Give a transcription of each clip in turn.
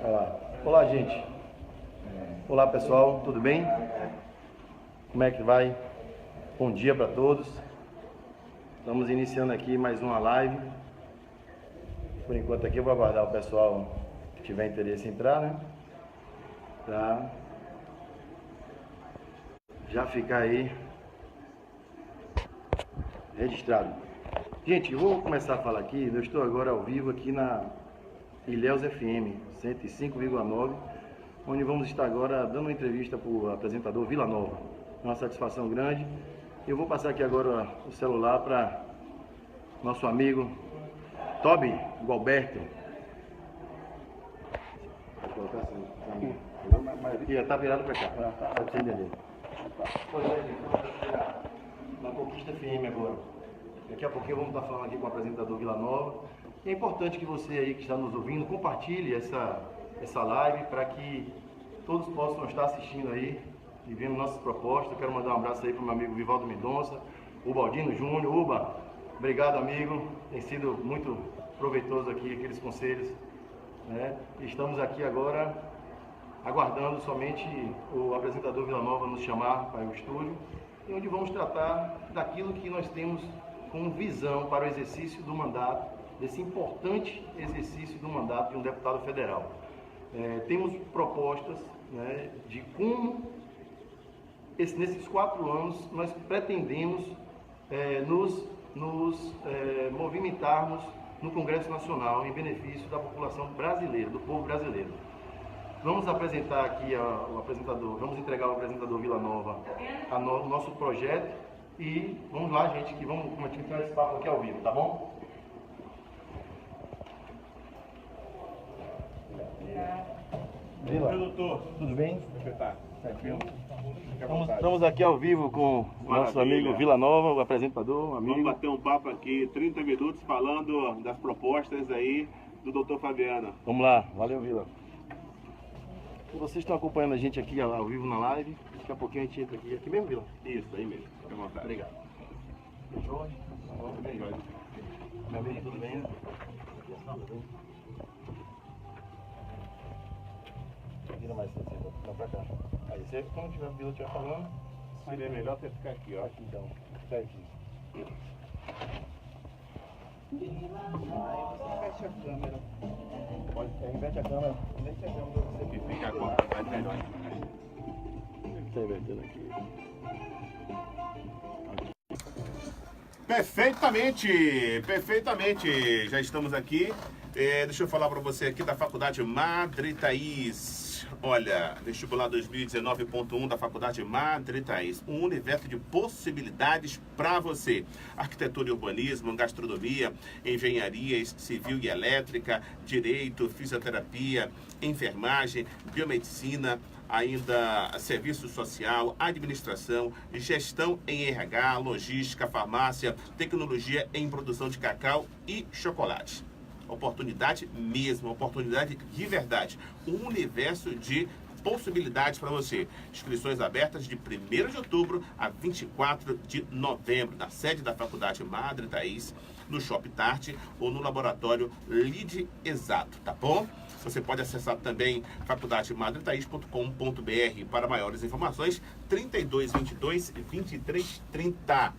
Olá, gente. Olá, pessoal, tudo bem? Como é que vai? Bom dia para todos. Estamos iniciando aqui mais uma live. Por enquanto aqui eu vou aguardar o pessoal que tiver interesse em entrar, né? Pra já ficar aí registrado. Gente, eu vou começar a falar aqui. Eu estou agora ao vivo aqui na Ilhéus FM 105,9, onde vamos estar agora dando uma entrevista para o apresentador Vila Nova. Uma satisfação grande. Eu vou passar aqui agora o celular para nosso amigo Toby Gualberto. Vou colocar assim, mas já está virado para cá, para você entender. Pois é, gente, na Conquista FM agora. Daqui a pouquinho vamos estar falando aqui com o apresentador Vila Nova. E é importante que você aí que está nos ouvindo compartilhe essa live para que todos possam estar assistindo aí e vendo nossas propostas. Eu quero mandar um abraço aí para o meu amigo Vivaldo Mendonça, o Baldino Júnior. Uba, obrigado, amigo. Tem sido muito proveitoso aqui aqueles conselhos, né? Estamos aqui agora aguardando somente o apresentador Vila Nova nos chamar para o estúdio, e onde vamos tratar daquilo que nós temos como visão para o exercício do mandato, desse importante exercício do mandato de um deputado federal. Temos propostas, né, de como, nesses 4 anos, nós pretendemos nos movimentarmos no Congresso Nacional em benefício da população brasileira, do povo brasileiro. Vamos apresentar aqui o apresentador, vamos entregar ao apresentador Vila Nova o nosso projeto e vamos lá, gente, que vamos continuar esse papo aqui ao vivo, tá bom? Vila, doutor, tudo bem? Como você está? Estamos aqui ao vivo com o nosso amigo Vila Nova, o apresentador, amigo. Vamos bater um papo aqui, 30 minutos, falando das propostas aí do doutor Fabiano. Vamos lá, valeu, Vila. Vocês estão acompanhando a gente aqui ao vivo na live. Daqui a pouquinho a gente entra aqui. Aqui mesmo, Vila? Isso, aí mesmo. Fica à vontade. Obrigado. Jorge, tudo bem, Jorge? Meu amigo, tudo bem? Tudo bem? Vira mais assim, não pra cá. Aí você, quando tiver o Vila estiver falando, seria melhor você ficar aqui, ó. Aqui então, certinho. Fecha a câmera. Pode, inverte a câmera. Inverte a câmera pra você. Que fica agora, vai melhor. Tá invertendo aqui. Perfeitamente, perfeitamente. Já estamos aqui. Deixa eu falar para você aqui da Faculdade Madre Thaís. Olha, vestibular 2019.1 da Faculdade Madre Thaís. Um universo de possibilidades para você. Arquitetura e urbanismo, gastronomia, engenharia civil e elétrica, direito, fisioterapia, enfermagem, biomedicina, ainda serviço social, administração, gestão em RH, logística, farmácia, tecnologia em produção de cacau e chocolate. Oportunidade mesmo, oportunidade de verdade. Um universo de possibilidades para você. Inscrições abertas de 1º de outubro a 24 de novembro, na sede da Faculdade Madre Thaís, no Shopping Tarte ou no laboratório Lide Exato, tá bom? Você pode acessar também faculdademadrethaís.com.br. Para maiores informações, 3222-2330.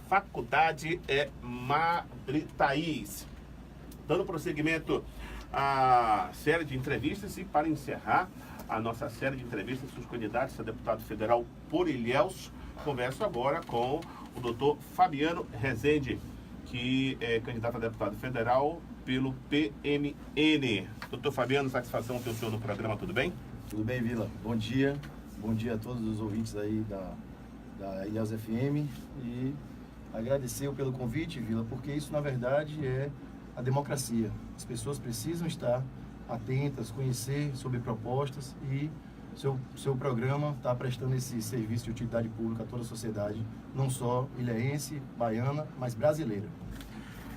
Faculdade Madre Thaís. Dando prosseguimento à série de entrevistas e para encerrar a nossa série de entrevistas com os candidatos a deputado federal por Ilhéus, converso agora com o doutor Fabiano Rezende, que é candidato a deputado federal pelo PMN. Doutor Fabiano, satisfação ter o senhor no programa, tudo bem? Tudo bem, Vila. Bom dia a todos os ouvintes aí da Ilhéus FM e agradecer pelo convite, Vila, porque isso na verdade é a democracia. As pessoas precisam estar atentas, conhecer sobre propostas e seu programa está prestando esse serviço de utilidade pública a toda a sociedade, não só ilhéense, baiana, mas brasileira.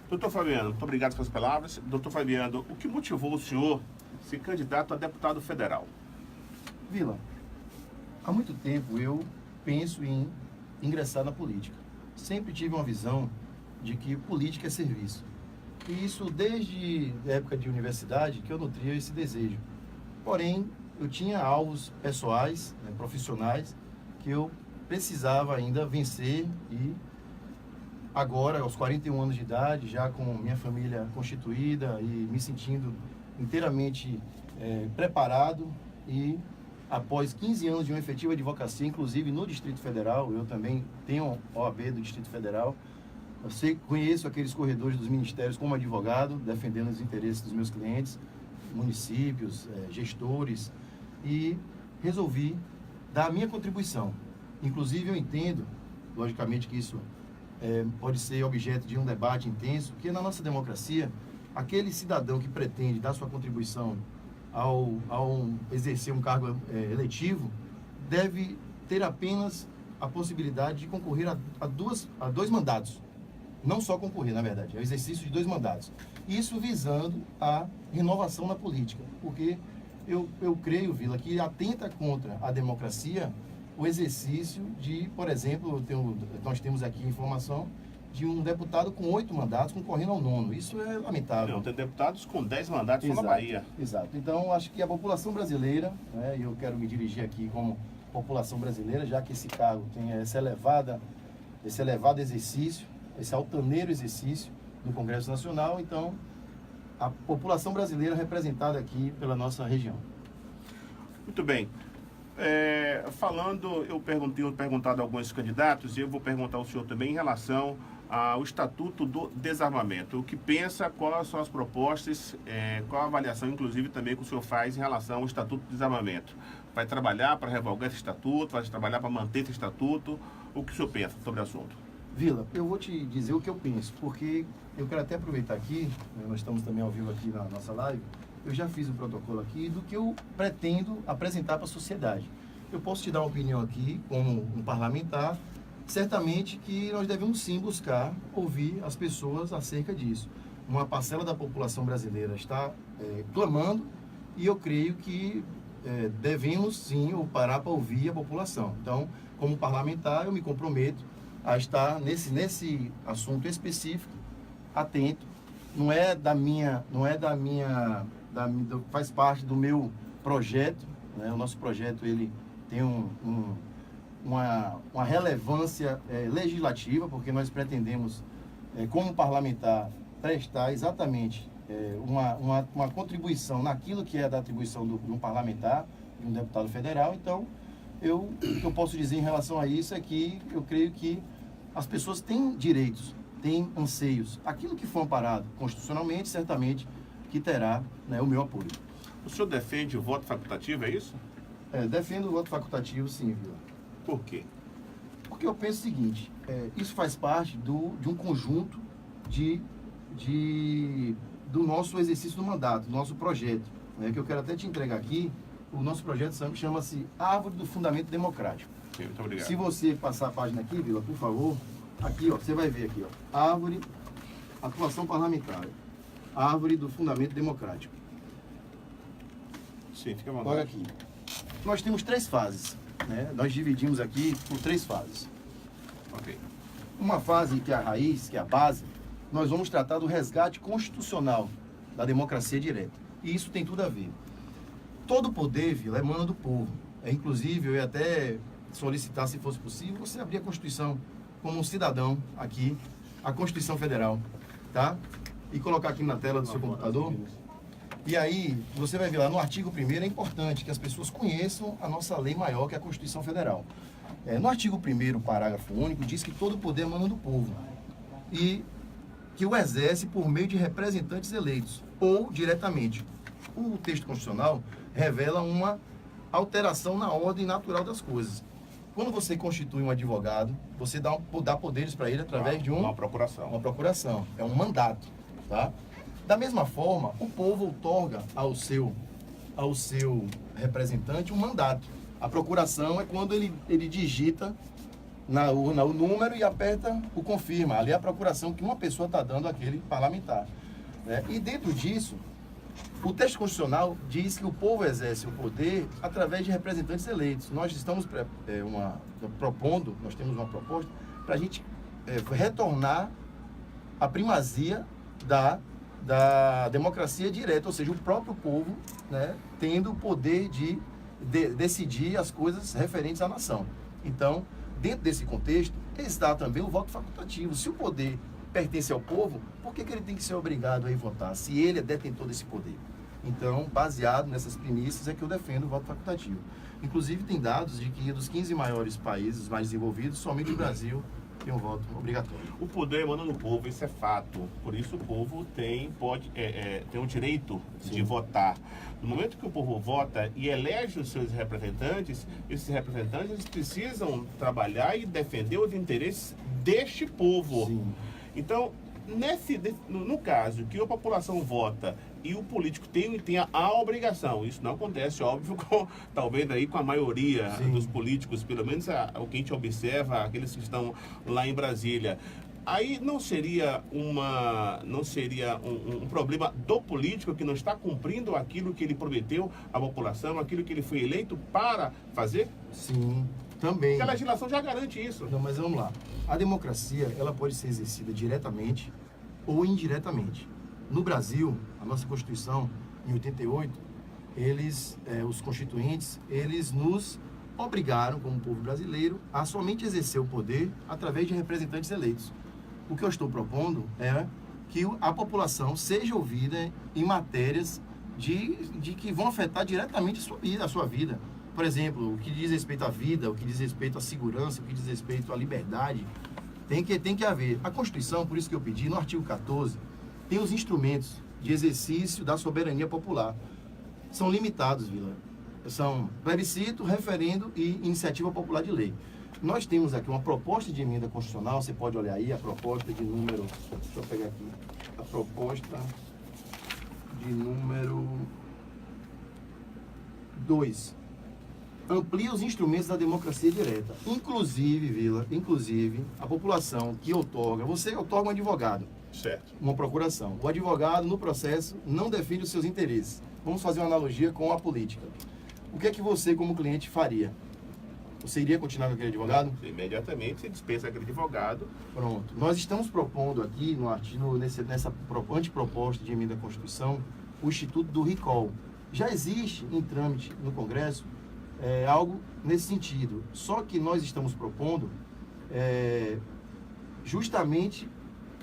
Doutor Fabiano, muito obrigado pelas palavras. Doutor Fabiano, o que motivou o senhor a ser candidato a deputado federal? Vila, há muito tempo eu penso em ingressar na política. Sempre tive uma visão de que política é serviço. E isso desde a época de universidade que eu nutria esse desejo. porém eu tinha alvos pessoais, né, profissionais, que eu precisava ainda vencer e agora, aos 41 anos de idade, já com minha família constituída e me sentindo inteiramente preparado e após 15 anos de uma efetiva advocacia, inclusive no Distrito Federal, eu também tenho OAB do Distrito Federal, conheço aqueles corredores dos ministérios como advogado, defendendo os interesses dos meus clientes, municípios, gestores, e resolvi dar a minha contribuição. Inclusive eu entendo, logicamente que isso pode ser objeto de um debate intenso, que na nossa democracia, aquele cidadão que pretende dar sua contribuição ao exercer um cargo eletivo, deve ter apenas a possibilidade de concorrer a dois mandatos. Não só concorrer, na verdade, é o exercício de 2 mandatos. Isso visando a renovação na política, porque eu creio, Vila, que atenta contra a democracia o exercício de, por exemplo, nós temos aqui informação de um deputado com 8 mandatos concorrendo ao 9º. Isso é lamentável. Não, tem deputados com 10 mandatos na Bahia. Exato. Então, acho que a população brasileira, né, e eu quero me dirigir aqui como população brasileira, já que esse cargo tem esse elevado exercício, esse altaneiro exercício do Congresso Nacional, então, a população brasileira representada aqui pela nossa região. Muito bem. Eu tenho perguntado a alguns candidatos e eu vou perguntar ao senhor também em relação ao Estatuto do Desarmamento. O que pensa, quais são as propostas, qual a avaliação, inclusive, também que o senhor faz em relação ao Estatuto do Desarmamento? Vai trabalhar para revogar esse estatuto? Vai trabalhar para manter esse estatuto? O que o senhor pensa sobre o assunto? Vila, eu vou te dizer o que eu penso, porque eu quero até aproveitar aqui, nós estamos também ao vivo aqui na nossa live, eu já fiz um protocolo aqui do que eu pretendo apresentar para a sociedade. Eu posso te dar uma opinião aqui, como um parlamentar, certamente que nós devemos sim buscar ouvir as pessoas acerca disso. Uma parcela da população brasileira está clamando e eu creio que devemos sim parar para ouvir a população. Então, como parlamentar, eu me comprometo a estar nesse assunto específico, atento. Faz parte do meu projeto, né? O nosso projeto ele tem uma relevância legislativa, porque nós pretendemos, como parlamentar, prestar exatamente uma contribuição naquilo que é da atribuição de um parlamentar, de um deputado federal. Então, o que eu posso dizer em relação a isso é que eu creio que as pessoas têm direitos, têm anseios. Aquilo que for amparado constitucionalmente, certamente que terá, né, o meu apoio. O senhor defende o voto facultativo, é isso? Defendo o voto facultativo, sim, Vila. Por quê? Porque eu penso o seguinte, isso faz parte de um conjunto do nosso exercício do mandato, do nosso projeto, né, que eu quero até te entregar aqui. O nosso projeto chama-se Árvore do Fundamento Democrático. Sim, muito obrigado. Se você passar a página aqui, Vila, por favor, aqui, ó, você vai ver aqui, ó, Árvore, Atuação Parlamentar, Árvore do Fundamento Democrático. Sim, fica à vontade. Olha aqui. Nós temos 3 fases, né? Nós dividimos aqui por 3 fases. Ok. Uma fase que é a raiz, que é a base, nós vamos tratar do resgate constitucional da democracia direta. E isso tem tudo a ver. Todo o poder, Vila, emana do povo. Inclusive, eu ia até solicitar, se fosse possível, você abrir a Constituição como um cidadão aqui, a Constituição Federal, tá? E colocar aqui na tela do seu computador. E aí, você vai ver lá no artigo 1º, é importante que as pessoas conheçam a nossa lei maior, que é a Constituição Federal. No artigo 1º, parágrafo único, diz que todo poder emana do povo e que o exerce por meio de representantes eleitos ou diretamente. O texto constitucional revela uma alteração na ordem natural das coisas. Quando você constitui um advogado, você dá poderes para ele através de uma procuração. Uma procuração, é um mandato, tá? Da mesma forma, o povo outorga ao seu representante um mandato. A procuração é quando ele digita na urna o número e aperta o confirma. Ali é a procuração que uma pessoa está dando àquele parlamentar, né? E dentro disso, o texto constitucional diz que o povo exerce o poder através de representantes eleitos. Nós estamos nós temos uma proposta para a gente retornar a primazia da da democracia direta, ou seja, o próprio povo, né, tendo o poder de decidir as coisas referentes à nação. Então, dentro desse contexto, está também o voto facultativo. Se o poder pertence ao povo, por que ele tem que ser obrigado a ir votar, se ele é detentor desse poder? Então, baseado nessas premissas, é que eu defendo o voto facultativo. Inclusive, tem dados de que dos 15 maiores países mais desenvolvidos, somente o Brasil tem um voto obrigatório. O poder emana do povo, isso é fato. Por isso o povo tem o direito de votar. No momento que o povo vota e elege os seus representantes, esses representantes eles precisam trabalhar e defender os interesses deste povo. Sim. Então, no caso que a população vota e o político tenha a obrigação, isso não acontece, óbvio, talvez aí com a maioria dos políticos, pelo menos o que a gente observa, aqueles que estão lá em Brasília. Aí não seria um problema do político que não está cumprindo aquilo que ele prometeu à população, aquilo que ele foi eleito para fazer? Sim, também. Porque a legislação já garante isso. Não, mas vamos lá. A democracia, ela pode ser exercida diretamente ou indiretamente. No Brasil, a nossa Constituição, em 88, os constituintes, eles nos obrigaram, como povo brasileiro, a somente exercer o poder através de representantes eleitos. O que eu estou propondo é que a população seja ouvida em matérias de que vão afetar diretamente a sua vida. Por exemplo, o que diz respeito à vida, o que diz respeito à segurança, o que diz respeito à liberdade, tem que haver. A Constituição, por isso que eu pedi, no artigo 14, tem os instrumentos de exercício da soberania popular. São limitados, Vila. São plebiscito, referendo e iniciativa popular de lei. Nós temos aqui uma proposta de emenda constitucional, você pode olhar aí, a proposta de número... Deixa eu pegar aqui. A proposta de número 2. Amplia os instrumentos da democracia direta. Inclusive, Vila, a população que outorga... Você outorga um advogado. Certo. Uma procuração. O advogado, no processo, não defende os seus interesses. Vamos fazer uma analogia com a política. O que é que você, como cliente, faria? Você iria continuar com aquele advogado? Imediatamente você dispensa aquele advogado. Pronto. Nós estamos propondo aqui, no artigo, nessa anteproposta de emenda à Constituição, o Instituto do Recall. Já existe em trâmite no Congresso algo nesse sentido. Só que nós estamos propondo justamente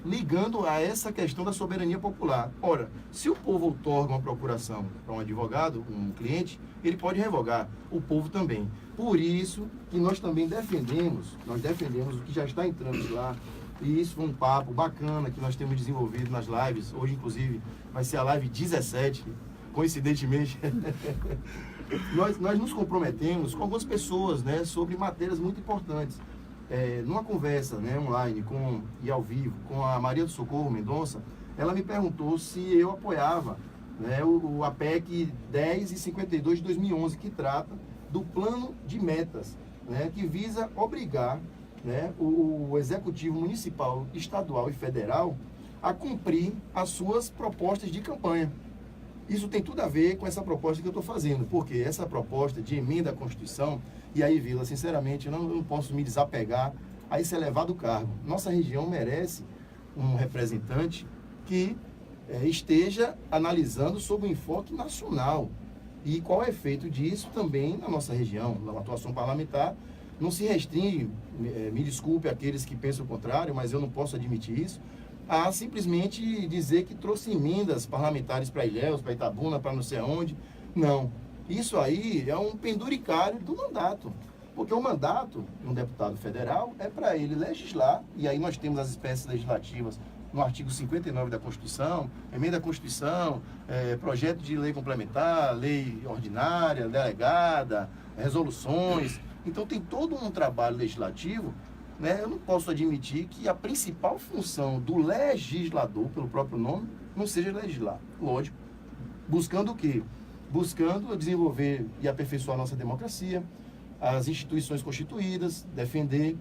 ligando a essa questão da soberania popular. Ora, se o povo outorga uma procuração para um advogado, um cliente, ele pode revogar, o povo também. Por isso que nós também defendemos o que já está em trâmite lá, e isso foi um papo bacana que nós temos desenvolvido nas lives. Hoje, inclusive, vai ser a live 17, coincidentemente. nós nos comprometemos com algumas pessoas, né, sobre matérias muito importantes. Numa conversa, né, online e ao vivo com a Maria do Socorro Mendonça, ela me perguntou se eu apoiava, né, a PEC 10 e 52 de 2011, que trata do plano de metas, né, que visa obrigar, né, o Executivo Municipal, Estadual e Federal a cumprir as suas propostas de campanha. Isso tem tudo a ver com essa proposta que eu estou fazendo, porque essa proposta de emenda à Constituição, e aí, Vila, sinceramente, eu não posso me desapegar a esse elevado cargo. Nossa região merece um representante que esteja analisando sob um enfoque nacional. E qual é o efeito disso também na nossa região, na atuação parlamentar. Não se restringe, me desculpe aqueles que pensam o contrário, mas eu não posso admitir isso, a simplesmente dizer que trouxe emendas parlamentares para Ilhéus, para Itabuna, para não sei aonde. Não. Isso aí é um penduricário do mandato. Porque o mandato de um deputado federal é para ele legislar, e aí nós temos as espécies legislativas no artigo 59 da Constituição, emenda à Constituição, projeto de lei complementar, lei ordinária, delegada, resoluções. Então tem todo um trabalho legislativo, né? Eu não posso admitir que a principal função do legislador, pelo próprio nome, não seja legislar. Lógico. Buscando o quê? Buscando desenvolver e aperfeiçoar a nossa democracia, as instituições constituídas, defender.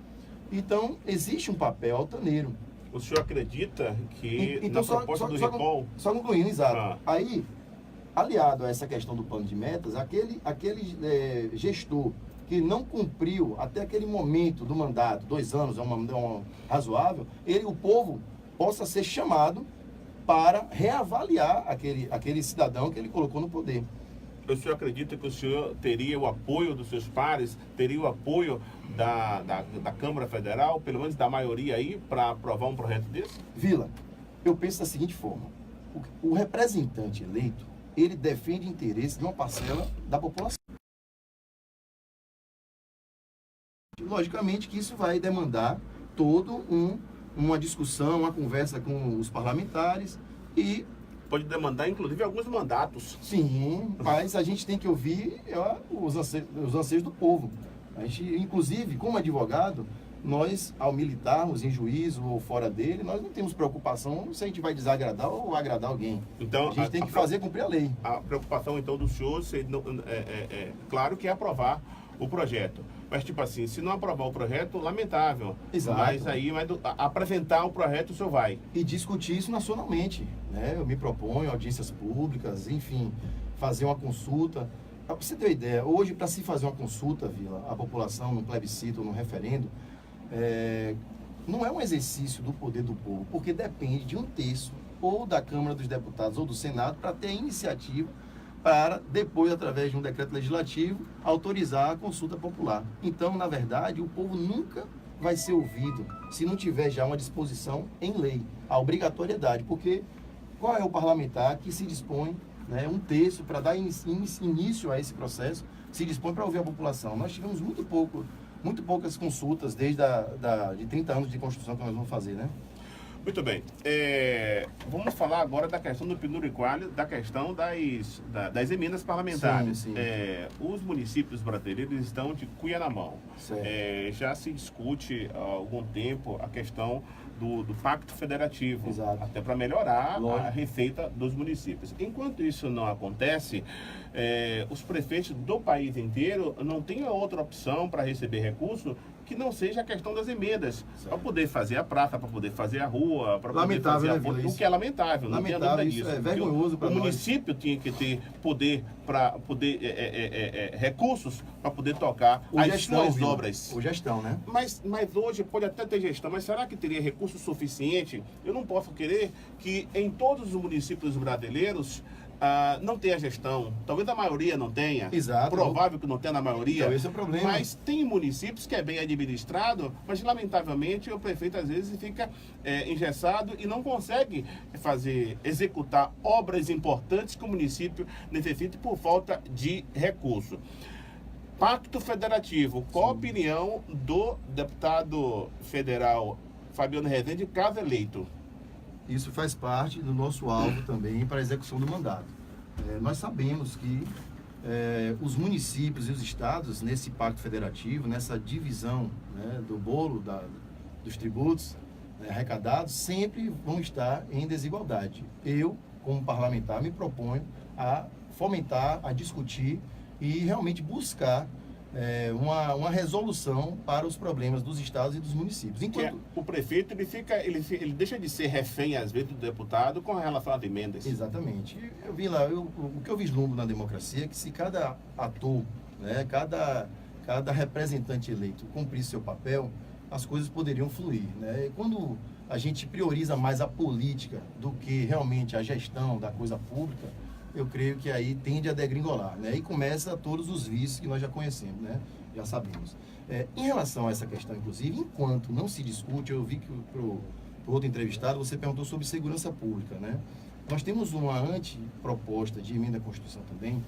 Então, existe um papel altaneiro. O senhor acredita que então, na proposta do recall... Só concluindo, exato. Aí, aliado a essa questão do plano de metas, aquele gestor que não cumpriu até aquele momento do mandato, 2 anos é um razoável, o povo possa ser chamado para reavaliar aquele cidadão que ele colocou no poder. O senhor acredita que o senhor teria o apoio dos seus pares, teria o apoio da Câmara Federal, pelo menos da maioria aí, para aprovar um projeto desse? Vila, eu penso da seguinte forma: o representante eleito, ele defende interesse de uma parcela da população. Logicamente que isso vai demandar uma discussão, uma conversa com os parlamentares e... Pode demandar, inclusive, alguns mandatos. Sim, mas a gente tem que ouvir os anseios do povo. A gente, inclusive, como advogado, nós, ao militarmos em juízo ou fora dele, nós não temos preocupação se a gente vai desagradar ou agradar alguém. Então, a gente tem que fazer cumprir a lei. A preocupação, então, do senhor, claro que é aprovar o projeto. Mas, tipo assim, se não aprovar o projeto, lamentável. Exato. Mas aí, apresentar o projeto, o senhor vai. E discutir isso nacionalmente, né? Eu me proponho audiências públicas, enfim, fazer uma consulta. Para você ter uma ideia, hoje, para se fazer uma consulta, Vila, a população, num plebiscito, num referendo, não é um exercício do poder do povo, porque depende de um terço, ou da Câmara dos Deputados ou do Senado, para ter a iniciativa para depois, através de um decreto legislativo, autorizar a consulta popular. Então, na verdade, o povo nunca vai ser ouvido se não tiver já uma disposição em lei, a obrigatoriedade, porque qual é o parlamentar que se dispõe, né, um terço para dar início a esse processo, se dispõe para ouvir a população? Nós tivemos muito poucas consultas desde de 30 anos de Constituição que nós vamos fazer, né? Muito bem. Vamos falar agora da questão do Pinuriquali, da questão das emendas parlamentares. Sim. Os municípios brasileiros estão de cuia na mão. Já se discute há algum tempo a questão do Pacto Federativo, exato, até para melhorar a receita dos municípios. Enquanto isso não acontece, os prefeitos do país inteiro não têm outra opção para receber recurso que não seja a questão das emendas, para poder fazer a praça, para poder fazer a rua, para poder fazer a ponte, o que é lamentável, não tenha dúvida disso. É vergonhoso para nós. O município tinha que ter poder para poder recursos para poder tocar as suas obras. Ou gestão, né? Mas hoje pode até ter gestão, mas será que teria recurso suficiente? Eu não posso querer que em todos os municípios brasileiros não tenha gestão. Talvez a maioria não tenha. Exato. Provável que não tenha na maioria. Então, esse é o problema. Mas tem municípios que é bem administrado, mas lamentavelmente o prefeito às vezes fica engessado e não consegue executar obras importantes que o município necessita por falta de recurso. Pacto Federativo, qual a opinião do deputado federal Fabiano Rezende, caso eleito? Isso faz parte do nosso alvo também para a execução do mandato. Nós sabemos que os municípios e os estados, nesse pacto federativo, nessa divisão, né, do bolo dos tributos, né, arrecadados, sempre vão estar em desigualdade. Eu, como parlamentar, me proponho a fomentar, a discutir e realmente buscar uma resolução para os problemas dos estados e dos municípios. Enquanto o prefeito ele deixa de ser refém às vezes do deputado com relação às emendas. Exatamente. O que eu vislumbro na democracia é que se cada ator, né, cada representante eleito cumprisse seu papel, as coisas poderiam fluir, né? E quando a gente prioriza mais a política do que realmente a gestão da coisa pública, eu creio que aí tende a degringolar, né? E começa todos os vícios que nós já conhecemos, né? Já sabemos. Em relação a essa questão, inclusive, enquanto não se discute, eu vi que pro outro entrevistado você perguntou sobre segurança pública, né? Nós temos uma anteproposta de emenda à Constituição também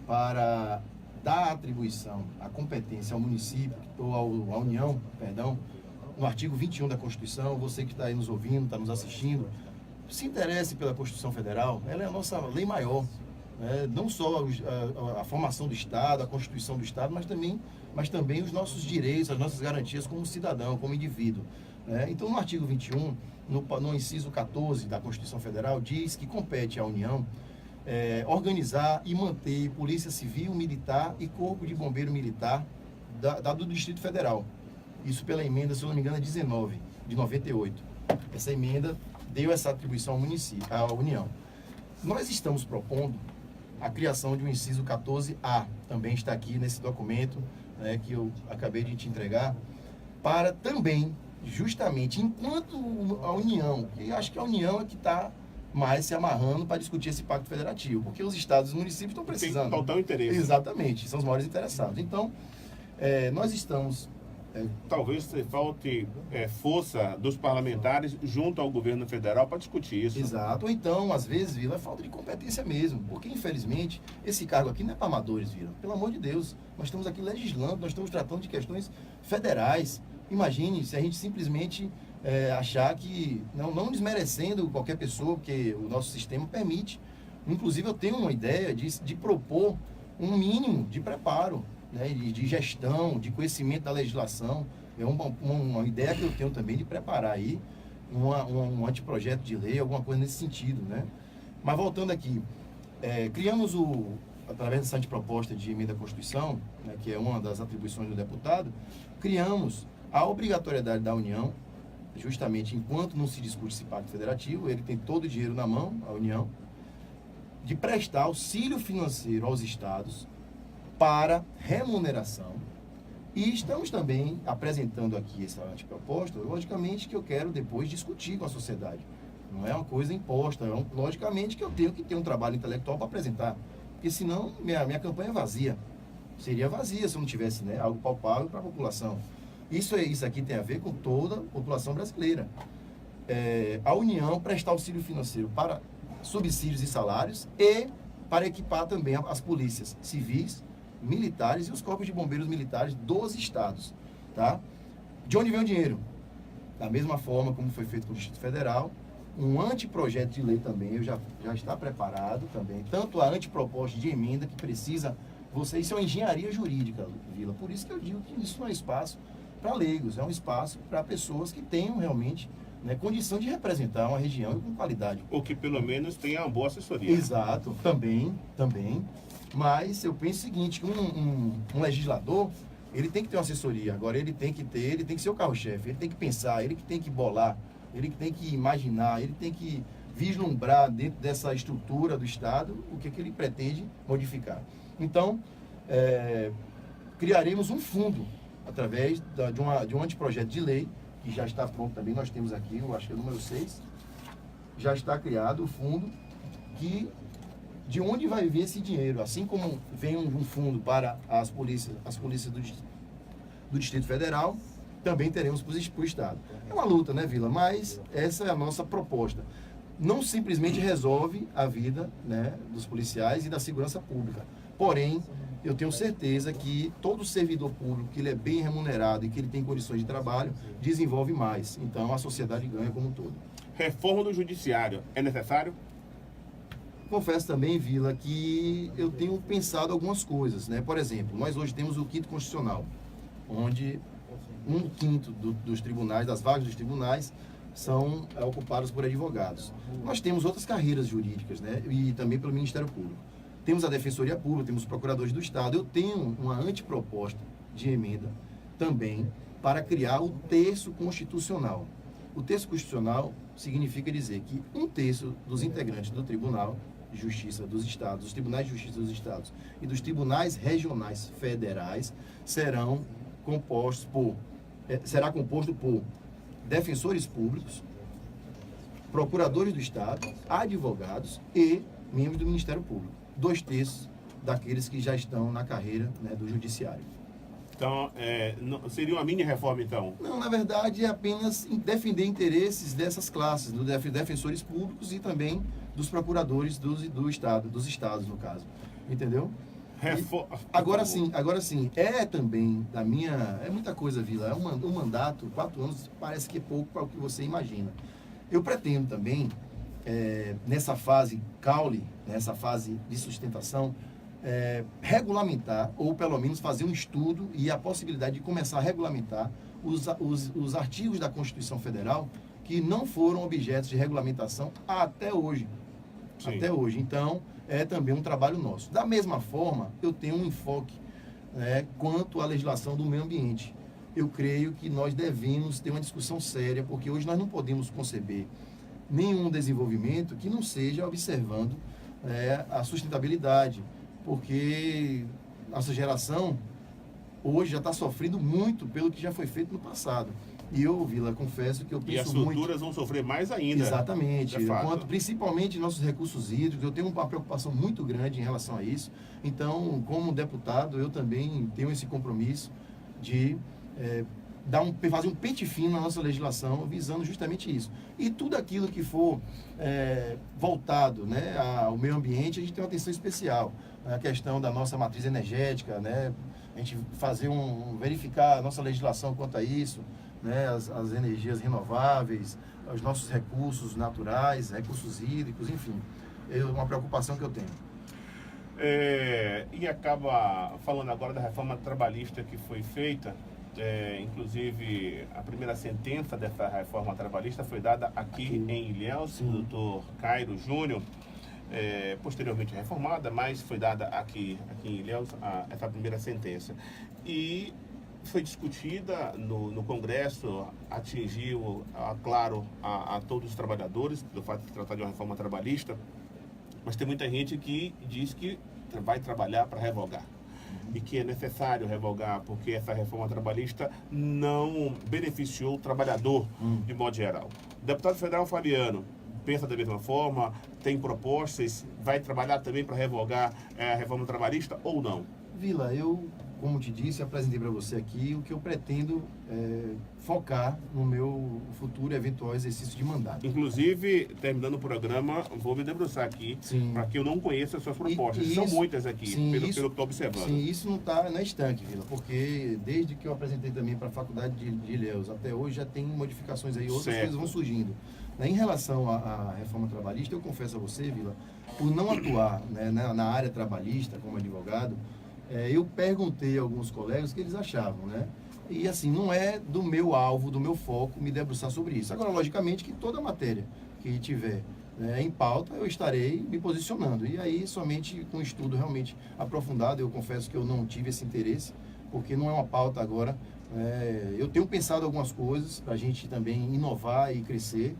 para dar atribuição, a competência ao município, ou à União, perdão, no artigo 21 da Constituição. Você que está aí nos ouvindo, está nos assistindo, se interesse pela Constituição Federal, ela é a nossa lei maior, né? Não só a formação do Estado, a Constituição do Estado, mas também os nossos direitos, as nossas garantias como cidadão, como indivíduo, né? Então, no artigo 21, no inciso 14 da Constituição Federal, diz que compete à União organizar e manter Polícia Civil, Militar e Corpo de Bombeiro Militar do Distrito Federal. Isso pela emenda, se eu não me engano, 19, de 98. Essa emenda deu essa atribuição ao município, à União. Nós estamos propondo a criação de um inciso 14A, também está aqui nesse documento, né, que eu acabei de te entregar, para também, justamente, enquanto a União, e acho que a União é que está mas se amarrando para discutir esse pacto federativo, porque os estados e os municípios estão precisando. Tem total interesse. Exatamente, são os maiores interessados. Então, nós estamos... Talvez falte força dos parlamentares junto ao governo federal para discutir isso. Exato. Ou então, às vezes, Vila, é falta de competência mesmo. Porque, infelizmente, esse cargo aqui não é para amadores, Vila. Pelo amor de Deus. Nós estamos aqui legislando, nós estamos tratando de questões federais. Imagine se a gente simplesmente achar que, não desmerecendo qualquer pessoa, porque o nosso sistema permite. Inclusive, eu tenho uma ideia de propor um mínimo de preparo, né, de gestão, de conhecimento da legislação. É uma ideia que eu tenho também de preparar aí um anteprojeto de lei, alguma coisa nesse sentido, né? Mas voltando aqui, criamos através dessa anteproposta de emenda à Constituição, né, que é uma das atribuições do deputado, criamos a obrigatoriedade da União, justamente enquanto não se discute esse pacto federativo, ele tem todo o dinheiro na mão, a União, de prestar auxílio financeiro aos estados para remuneração. E estamos também apresentando aqui essa anteproposta, logicamente que eu quero depois discutir com a sociedade. Não é uma coisa imposta, logicamente que eu tenho que ter um trabalho intelectual para apresentar, porque senão minha campanha é vazia. Seria vazia se eu não tivesse, né, algo palpável para a população. Isso aqui tem a ver com toda a população brasileira. A União prestar auxílio financeiro para subsídios e salários e para equipar também as polícias civis, militares e os corpos de bombeiros militares dos estados, tá? De onde vem o dinheiro? Da mesma forma como foi feito com o Distrito Federal, um anteprojeto de lei também já está preparado também, tanto a anteproposta de emenda que precisa, isso é uma engenharia jurídica, Vila, por isso que eu digo que isso não é espaço para leigos, é um espaço para pessoas que tenham realmente, né, condição de representar uma região com qualidade. Ou que pelo menos tenha uma boa assessoria. Exato, também. Mas eu penso o seguinte, que um legislador, ele tem que ter uma assessoria. Agora ele tem que ser o carro-chefe, ele tem que pensar, ele que tem que bolar, ele que tem que imaginar, ele tem que vislumbrar dentro dessa estrutura do Estado o que ele pretende modificar. Então, criaremos um fundo através de um anteprojeto de lei, que já está pronto também, nós temos aqui, eu acho que é o número 6, já está criado o fundo de onde vai vir esse dinheiro, assim como vem um fundo para as polícias do Distrito Federal, também teremos para o Estado. É uma luta, né, Vila? Mas essa é a nossa proposta. Não simplesmente resolve a vida, né, dos policiais e da segurança pública. Porém, eu tenho certeza que todo servidor público, que ele é bem remunerado e que ele tem condições de trabalho, desenvolve mais. Então, a sociedade ganha como um todo. Reforma do Judiciário é necessário? Confesso também, Vila, que eu tenho pensado algumas coisas, né? Por exemplo, nós hoje temos o 5º Constitucional, onde 1/5 dos tribunais, das vagas dos tribunais, são ocupadas por advogados. Nós temos outras carreiras jurídicas, né? E também pelo Ministério Público. Temos a Defensoria Pública, temos os procuradores do Estado. Eu tenho uma anteproposta de emenda também para criar o terço constitucional. O terço constitucional significa dizer que 1/3 dos integrantes do Tribunal de Justiça dos Estados, dos Tribunais de Justiça dos Estados e dos Tribunais Regionais Federais será composto por defensores públicos, procuradores do Estado, advogados e membros do Ministério Público. 2/3 daqueles que já estão na carreira, né, do Judiciário. Então, seria uma mini reforma, então? Não, na verdade, é apenas defender interesses dessas classes, dos defensores públicos e também dos procuradores do Estado, dos estados, no caso. Entendeu? Agora sim, também é muita coisa, Vila, é um mandato, 4 anos, parece que é pouco para o que você imagina. Eu pretendo também, nessa fase caule, nessa fase de sustentação, regulamentar, ou pelo menos fazer um estudo e a possibilidade de começar a regulamentar os artigos da Constituição Federal que não foram objetos de regulamentação até hoje. Sim. Até hoje. Então, é também um trabalho nosso. Da mesma forma, eu tenho um enfoque, né, quanto à legislação do meio ambiente. Eu creio que nós devemos ter uma discussão séria, porque hoje nós não podemos conceber nenhum desenvolvimento que não seja observando a sustentabilidade, porque nossa geração hoje já está sofrendo muito pelo que já foi feito no passado. E eu, Vila, confesso que eu E as penso muito... estruturas vão sofrer mais ainda. Exatamente. É fato. Quanto, principalmente nossos recursos hídricos, eu tenho uma preocupação muito grande em relação a isso. Então, como deputado, eu também tenho esse compromisso de fazer um pente fino na nossa legislação, visando justamente isso. E tudo aquilo que for voltado, né, ao meio ambiente, a gente tem uma atenção especial. A questão da nossa matriz energética, né, a gente verificar a nossa legislação quanto a isso, né, as energias renováveis, os nossos recursos naturais, recursos hídricos, enfim. É uma preocupação que eu tenho. E acaba falando agora da reforma trabalhista que foi feita. Inclusive, a primeira sentença dessa reforma trabalhista foi dada aqui em Ilhéus, do Dr. Cairo Júnior, posteriormente reformada, mas foi dada aqui em Ilhéus essa primeira sentença. E foi discutida no Congresso, atingiu, claro, a todos os trabalhadores, do fato de se tratar de uma reforma trabalhista, mas tem muita gente que diz que vai trabalhar para revogar. E que é necessário revogar, porque essa reforma trabalhista não beneficiou o trabalhador de modo geral. O deputado federal Fabiano pensa da mesma forma, tem propostas, vai trabalhar também para revogar a reforma trabalhista ou não? Vila, eu, como te disse, apresentei para você aqui o que eu pretendo focar no meu futuro eventual exercício de mandato. Inclusive, terminando o programa, vou me debruçar aqui, para que eu não conheça as suas propostas. São muitas aqui, pelo que eu estou observando. Sim, isso não é estanque, Vila, porque desde que eu apresentei também para a Faculdade de Ilhéus até hoje, já tem modificações aí, outras coisas vão surgindo. Em relação à reforma trabalhista, eu confesso a você, Vila, por não atuar, né, na área trabalhista como advogado, eu perguntei a alguns colegas o que eles achavam, né? E assim, não é do meu alvo, do meu foco me debruçar sobre isso. Agora, logicamente que toda matéria que tiver em pauta, eu estarei me posicionando. E aí, somente com estudo realmente aprofundado, eu confesso que eu não tive esse interesse, porque não é uma pauta agora. Eu tenho pensado algumas coisas para a gente também inovar e crescer.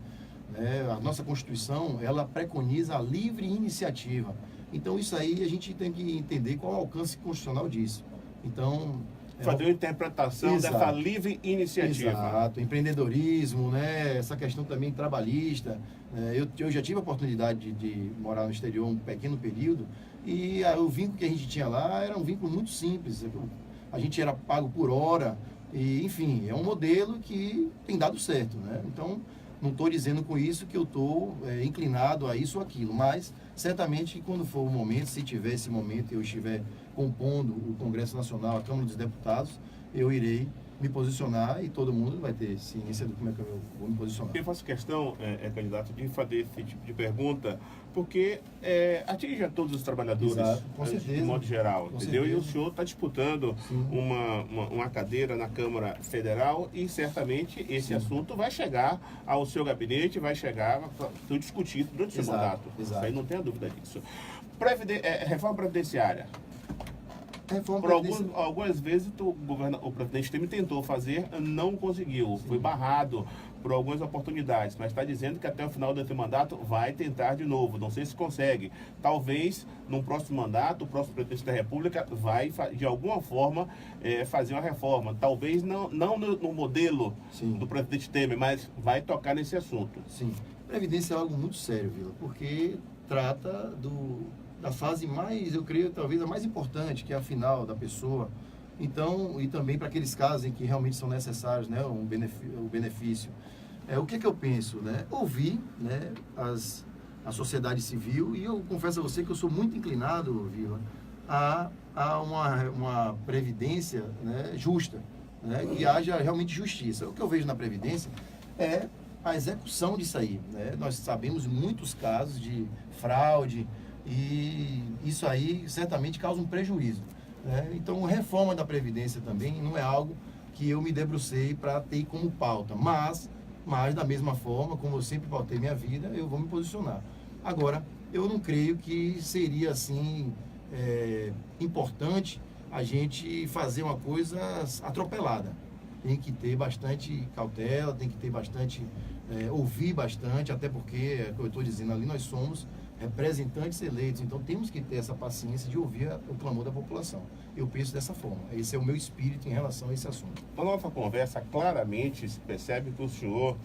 A nossa Constituição, ela preconiza a livre iniciativa. Então, isso aí a gente tem que entender qual é o alcance constitucional disso. Então... fazer uma interpretação dessa livre iniciativa. Exato, empreendedorismo, né? Essa questão também trabalhista. Eu já tive a oportunidade de morar no exterior um pequeno período e o vínculo que a gente tinha lá era um vínculo muito simples. A gente era pago por hora e, enfim, é um modelo que tem dado certo, né? Então, não estou dizendo com isso que eu estou inclinado a isso ou aquilo, mas certamente quando for o momento, se tiver esse momento e eu estiver compondo o Congresso Nacional, a Câmara dos Deputados, eu irei me posicionar e todo mundo vai ter ciência de como é que eu vou me posicionar. Eu faço questão, candidato, de fazer esse tipo de pergunta, porque atinge a todos os trabalhadores, de modo geral, entendeu? Certeza. E o senhor está disputando uma cadeira na Câmara Federal e certamente esse assunto vai chegar ao seu gabinete, vai chegar para ser discutido durante o seu mandato. Isso aí não tenha dúvida disso. Reforma previdenciária. Por algumas vezes o presidente Temer tentou fazer, não conseguiu, foi barrado por algumas oportunidades, mas está dizendo que até o final desse mandato vai tentar de novo, não sei se consegue. Talvez num próximo mandato, o próximo presidente da República vai de alguma forma fazer uma reforma, talvez não no modelo do presidente Temer, mas vai tocar nesse assunto. Sim, previdência é algo muito sério, Vila, porque trata da fase mais, eu creio, talvez a mais importante, que é a final da pessoa. Então, e também para aqueles casos em que realmente são necessários, né, o benefício. O que eu penso, né? Ouvir, né, a sociedade civil, e eu confesso a você que eu sou muito inclinado, Vila, a uma previdência, né, justa, né, que haja realmente justiça. O que eu vejo na previdência é a execução disso aí, né? Nós sabemos muitos casos de fraude, e isso aí certamente causa um prejuízo, né? Então, reforma da Previdência também não é algo que eu me debrucei para ter como pauta, mas da mesma forma, como eu sempre pautei minha vida, eu vou me posicionar. Agora, eu não creio que seria assim importante a gente fazer uma coisa atropelada. Tem que ter bastante cautela, tem que ter bastante, ouvir bastante, até porque, como eu estou dizendo ali, nós somos representantes eleitos. Então temos que ter essa paciência de ouvir o clamor da população. Eu penso dessa forma. Esse é o meu espírito em relação a esse assunto. Na nossa conversa, claramente se percebe que o senhor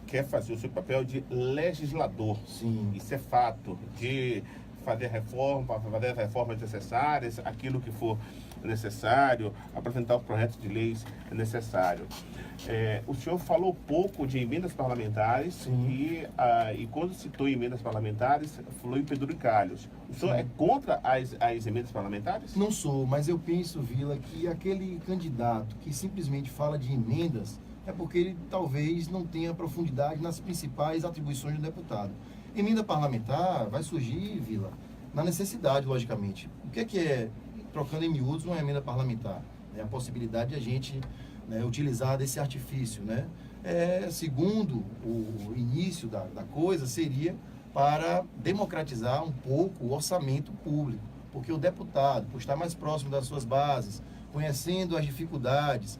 quer fazer o seu papel de legislador. Sim. Isso é fato. De fazer fazer as reformas necessárias, aquilo que for necessário, apresentar os projetos de leis necessários. O senhor falou pouco de emendas parlamentares e quando citou emendas parlamentares, falou em penduricalhos. O senhor é contra as emendas parlamentares? Não sou, mas eu penso, Vila, que aquele candidato que simplesmente fala de emendas é porque ele talvez não tenha profundidade nas principais atribuições do deputado. Emenda parlamentar vai surgir, Vila, na necessidade, logicamente. O que é, trocando em miúdos, uma emenda parlamentar? É a possibilidade de a gente utilizar desse artifício, né? Segundo o início da coisa, seria para democratizar um pouco o orçamento público, porque o deputado, por estar mais próximo das suas bases, conhecendo as dificuldades,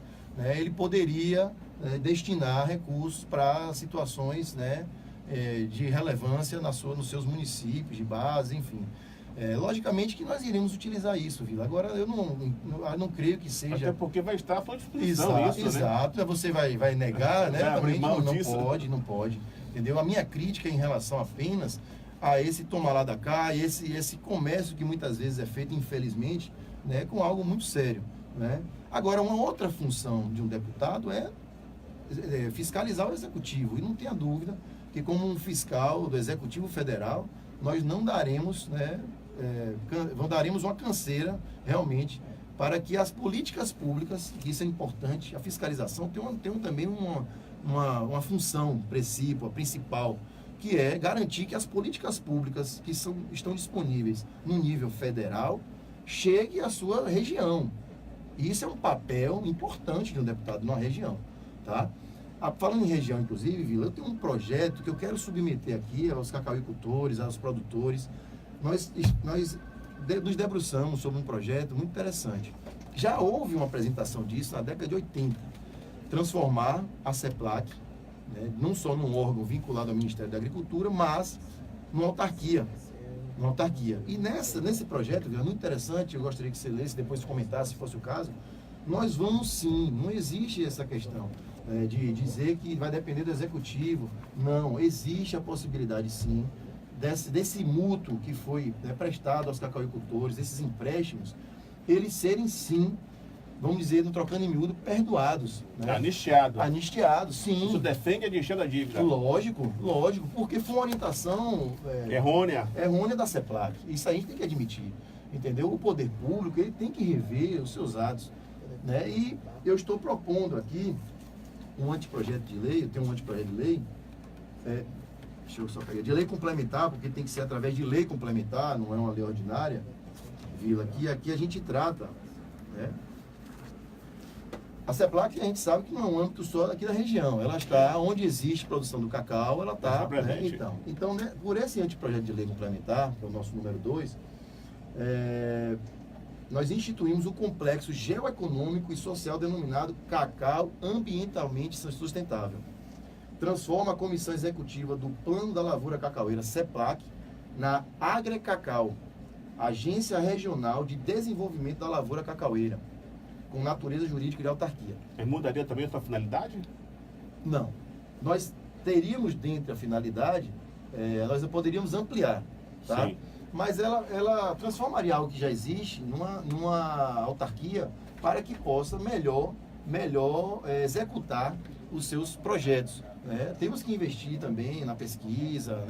ele poderia destinar recursos para situações de relevância nos seus municípios de base, enfim. Logicamente que nós iremos utilizar isso, Vila. Agora, eu não creio que seja... Até porque vai estar à sua disposição isso, exato. Né? Você vai negar, né? Também não pode. Entendeu? A minha crítica em relação apenas a esse tomar lá da cá, esse comércio que muitas vezes é feito, infelizmente, com algo muito sério, né? Agora, uma outra função de um deputado é fiscalizar o executivo. E não tenha dúvida que, como um fiscal do Executivo Federal, nós não daremos, daremos uma canseira, realmente, para que as políticas públicas, que isso é importante, a fiscalização tem também uma função principal, que é garantir que as políticas públicas que estão disponíveis no nível federal cheguem à sua região. E isso é um papel importante de um deputado numa região, tá? Falando em região, inclusive, Vila, eu tenho um projeto que eu quero submeter aqui aos cacauicultores, aos produtores. Nós nos debruçamos sobre um projeto muito interessante. Já houve uma apresentação disso na década de 80. Transformar a CEPLAC, não só num órgão vinculado ao Ministério da Agricultura, mas numa autarquia. E nesse projeto, Vila, muito interessante, eu gostaria que você lesse, depois comentasse, se fosse o caso, nós vamos sim, não existe essa questão de dizer que vai depender do executivo. Não, existe a possibilidade sim desse mútuo que foi prestado aos cacauicultores, desses empréstimos, eles serem sim, vamos dizer, não trocando em miúdo, perdoados. Anistiados, sim. Isso defende a anistia da dívida. Lógico, porque foi uma orientação errônea da CEPLAC. Isso a gente tem que admitir, entendeu? O poder público, ele tem que rever os seus atos, E eu estou propondo aqui um anteprojeto de lei, eu tenho um anteprojeto de lei, deixa eu só pegar, de lei complementar, porque tem que ser através de lei complementar, não é uma lei ordinária, Vila, que aqui a gente trata, A CEPLAC, a gente sabe que não é um âmbito só daqui da região, ela está onde existe produção do cacau, ela está, Então, por esse anteprojeto de lei complementar, que é o nosso número 2, nós instituímos o complexo geoeconômico e social denominado Cacau Ambientalmente Sustentável. Transforma a comissão executiva do Plano da Lavoura Cacaueira, CEPLAC, na Agrecacau, Agência Regional de Desenvolvimento da Lavoura Cacaueira, com natureza jurídica de autarquia. Mudaria também a sua finalidade? Não. Nós teríamos dentro da finalidade, nós poderíamos ampliar, tá? Sim. Mas ela transformaria algo que já existe numa autarquia para que possa melhor executar os seus projetos. Temos que investir também na pesquisa,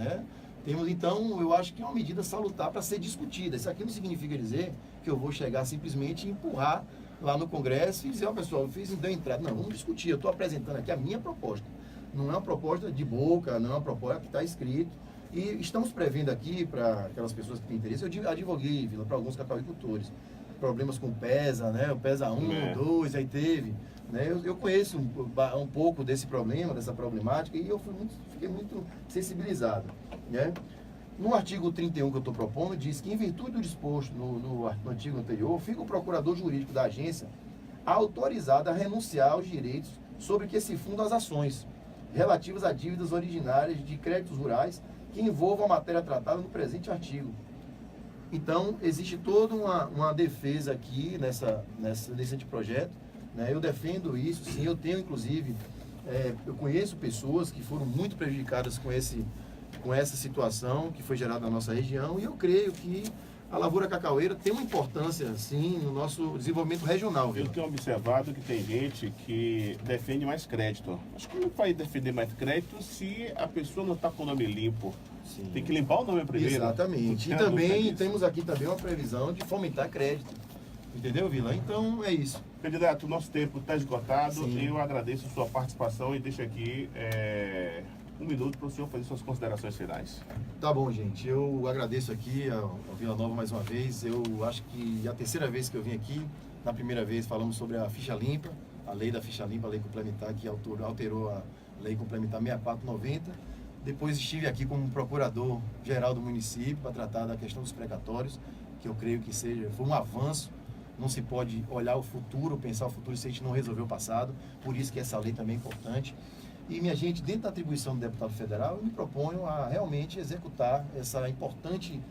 então, eu acho que é uma medida salutar para ser discutida. Isso aqui não significa dizer que eu vou chegar simplesmente e empurrar lá no Congresso e dizer, pessoal, deu entrada. Não, vamos discutir. Eu estou apresentando aqui a minha proposta. Não é uma proposta de boca, não é uma proposta que está escrito. E estamos prevendo aqui, para aquelas pessoas que têm interesse, eu advoguei, Vila, para alguns cacauicultores. Problemas com o PESA, o PESA 1, 2, aí teve. Eu conheço um pouco desse problema, dessa problemática, e eu fiquei muito sensibilizado. No artigo 31 que eu estou propondo, diz que, em virtude do disposto no artigo anterior, fica o procurador jurídico da agência autorizado a renunciar aos direitos sobre que se fundam as ações relativas a dívidas originárias de créditos rurais que envolva a matéria tratada no presente artigo. Então, existe toda uma defesa aqui nesse anteprojeto, né? Eu defendo isso, sim, eu tenho inclusive, eu conheço pessoas que foram muito prejudicadas com essa situação que foi gerada na nossa região, e eu creio que a lavoura cacaueira tem uma importância, sim, no nosso desenvolvimento regional. Eu tenho observado que tem gente que defende mais crédito. Mas como vai defender mais crédito se a pessoa não está com o nome limpo? Sim. Tem que limpar o nome primeiro. Exatamente. E também temos aqui também uma previsão de fomentar crédito. Entendeu, Vila? Então é isso. Candidato, nosso tempo está esgotado. Sim. Eu agradeço a sua participação e deixo aqui 1 minuto para o senhor fazer suas considerações finais. Tá bom, gente. Eu agradeço aqui ao Vila Nova mais uma vez. Eu acho que é a terceira vez que eu vim aqui. Na primeira vez falamos sobre a ficha limpa, a lei da ficha limpa, a lei complementar que alterou a lei complementar 6490. Depois estive aqui como procurador-geral do município para tratar da questão dos precatórios, que eu creio que foi um avanço. Não se pode olhar o futuro, pensar o futuro se a gente não resolver o passado. Por isso que essa lei também é importante. E, minha gente, dentro da atribuição do deputado federal, eu me proponho a realmente executar essa importante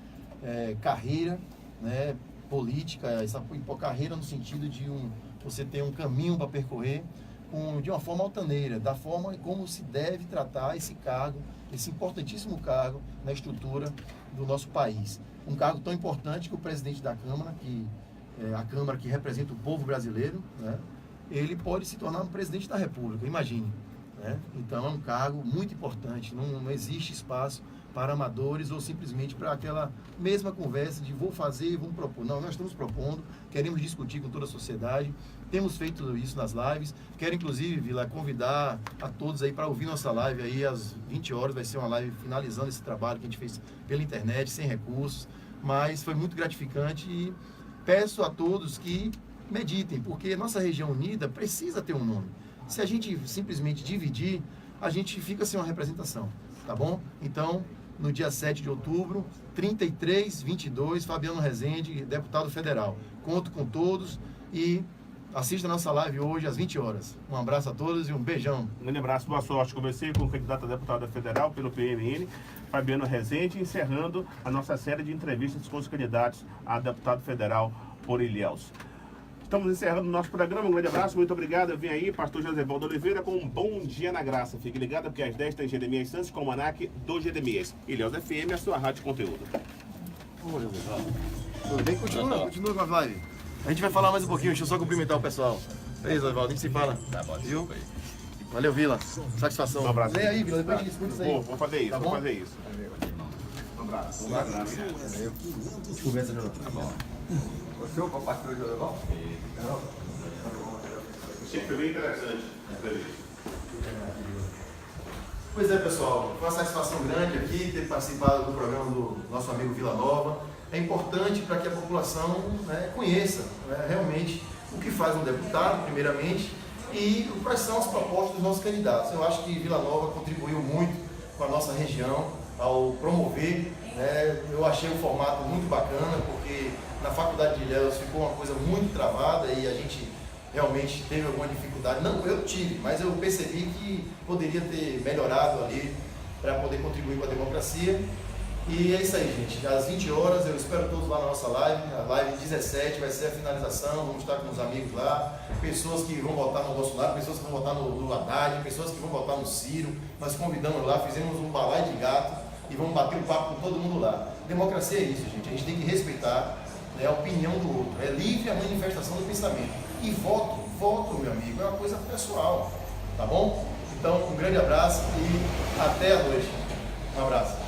carreira, né, política, essa carreira no sentido de você ter um caminho para percorrer de uma forma altaneira, da forma como se deve tratar esse cargo, esse importantíssimo cargo na estrutura do nosso país. Um cargo tão importante que o presidente da Câmara, a Câmara que representa o povo brasileiro, né, ele pode se tornar um presidente da República, imagine. Né? Então é um cargo muito importante, não existe espaço para amadores ou simplesmente para aquela mesma conversa de vou fazer e vamos propor. Não, nós estamos propondo, queremos discutir com toda a sociedade, temos feito isso nas lives. Quero inclusive, Vila, convidar a todos aí para ouvir nossa live aí às 20 horas, vai ser uma live finalizando esse trabalho que a gente fez pela internet, sem recursos, mas foi muito gratificante e peço a todos que meditem, porque nossa região unida precisa ter um nome. Se a gente simplesmente dividir, a gente fica sem uma representação, tá bom? Então, no dia 7 de outubro, 3322, Fabiano Rezende, deputado federal. Conto com todos e assista a nossa live hoje às 20 horas. Um abraço a todos e um beijão. Um grande abraço, boa sorte. Conversei com o candidato a deputado federal pelo PMN, Fabiano Rezende, encerrando a nossa série de entrevistas com os candidatos a deputado federal por Ilhéus. Estamos encerrando o nosso programa. Um grande abraço, muito obrigado. Eu vim aí, pastor José Valdo Oliveira, com um bom dia na graça. Fique ligado, porque às 10 tem Jeremias Santos com o Manac do Jeremias. Ilhéus FM, a sua rádio conteúdo. Tudo bem? Continua com a live. A gente vai falar mais um pouquinho, deixa eu só cumprimentar o pessoal. É isso, Oswaldo, a gente se fala. Tá bom, viu? Valeu, Vila. Satisfação. Um abraço. Lê aí, Vila, depois a gente discute isso aí. Vou fazer isso, tá vou bom? fazer isso. Um abraço. Um abraço. A gente conversa de novo. Tá bom. O senhor compartilhou de legal? Sempre bem interessante. Pois é, pessoal, foi uma satisfação grande aqui ter participado do programa do nosso amigo Vila Nova. É importante para que a população, né, conheça, né, realmente o que faz um deputado, primeiramente, e quais são as propostas dos nossos candidatos. Eu acho que Vila Nova contribuiu muito com a nossa região ao promover, né, eu achei o formato muito bacana, porque na Faculdade de Ilhéus ficou uma coisa muito travada e a gente realmente teve alguma dificuldade. Não, eu tive, mas eu percebi que poderia ter melhorado ali para poder contribuir com a democracia. E é isso aí, gente. Às 20 horas eu espero todos lá na nossa live. A live 17 vai ser a finalização. Vamos estar com os amigos lá. Pessoas que vão votar no Bolsonaro, pessoas que vão votar no Haddad, pessoas que vão votar no Ciro. Nós convidamos lá, fizemos um balaio de gato e vamos bater um papo com todo mundo lá. Democracia é isso, gente. A gente tem que respeitar, né, a opinião do outro. É livre a manifestação do pensamento. E voto, meu amigo, é uma coisa pessoal. Tá bom? Então, um grande abraço e até a noite. Um abraço.